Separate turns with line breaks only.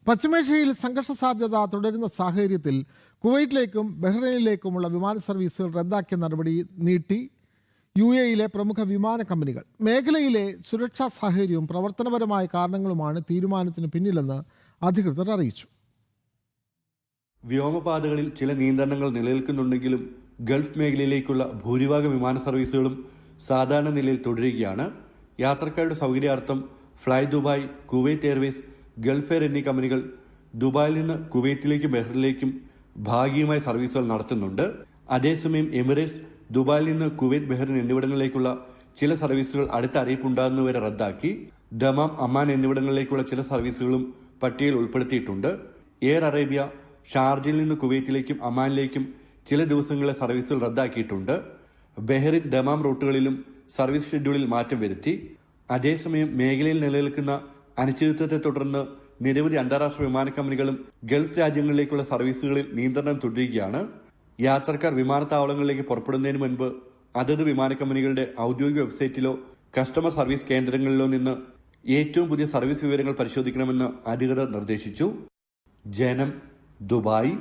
പശ്ചിമേഷ്യയിൽ സംഘർഷ സാധ്യത തുടരുന്ന സാഹചര്യത്തിൽ കുവൈറ്റിലേക്കും ബഹ്റൈനിലേക്കുമുള്ള വിമാന സർവീസുകൾ റദ്ദാക്കിയ നടപടി നീട്ടി UAE പ്രമുഖ വിമാന കമ്പനികൾ. മേഖലയിലെ സുരക്ഷാ സാഹചര്യവും പ്രവർത്തനപരമായ കാരണങ്ങളുമാണ് തീരുമാനത്തിന് പിന്നിലെന്ന് അധികൃതർ അറിയിച്ചു.
വ്യോമപാതകളിൽ ചില നിയന്ത്രണങ്ങൾ നിലനിൽക്കുന്നുണ്ടെങ്കിലും ഗൾഫ് മേഖലയിലേക്കുള്ള ഭൂരിഭാഗം വിമാന സർവീസുകളും സാധാരണ നിലയിൽ തുടരുകയാണ്. യാത്രക്കാരുടെ സൗകര്യാർത്ഥം flydubai, Kuwait Airways, Gulf Air എന്നീ കമ്പനികൾ ദുബായിൽ നിന്ന് കുവൈറ്റിലേക്കും ബഹ്റിനിലേക്കും ഭാഗികമായ സർവീസുകൾ നടത്തുന്നുണ്ട്. അതേസമയം എമിറേറ്റ്സ് ദുബായിൽ നിന്ന് കുവൈറ്റ്, ബഹ്റിൻ എന്നിവിടങ്ങളിലേക്കുള്ള ചില സർവീസുകൾ അടുത്ത അറിയിപ്പുണ്ടാകുന്നവരെ റദ്ദാക്കി. ദമാം, അമ്മാൻ എന്നിവിടങ്ങളിലേക്കുള്ള ചില സർവീസുകളും പട്ടികയിൽ ഉൾപ്പെടുത്തിയിട്ടുണ്ട്. എയർ അറേബ്യ ഷാർജയിൽ നിന്ന് കുവൈറ്റിലേക്കും അമ്മാനിലേക്കും ചില ദിവസങ്ങളിലെ സർവീസുകൾ റദ്ദാക്കിയിട്ടുണ്ട്. ബഹ്റിൻ, ദമാം റൂട്ടുകളിലും സർവീസ് ഷെഡ്യൂളിൽ മാറ്റം വരുത്തി. അതേസമയം മേഖലയിൽ നിലനിൽക്കുന്ന അനിശ്ചിതത്വത്തെ തുടർന്ന് നിരവധി അന്താരാഷ്ട്ര വിമാന കമ്പനികളും ഗൾഫ് രാജ്യങ്ങളിലേക്കുള്ള സർവീസുകളിൽ നിയന്ത്രണം തുടരുകയാണ്. യാത്രക്കാർ വിമാനത്താവളങ്ങളിലേക്ക് പുറപ്പെടുന്നതിന് മുൻപ് അതത് വിമാന കമ്പനികളുടെ ഔദ്യോഗിക വെബ്സൈറ്റിലോ കസ്റ്റമർ സർവീസ് കേന്ദ്രങ്ങളിലോ നിന്ന് ഏറ്റവും പുതിയ സർവീസ് വിവരങ്ങൾ പരിശോധിക്കണമെന്ന് അധികൃതർ നിർദ്ദേശിച്ചു. ജനം, ദുബായ്.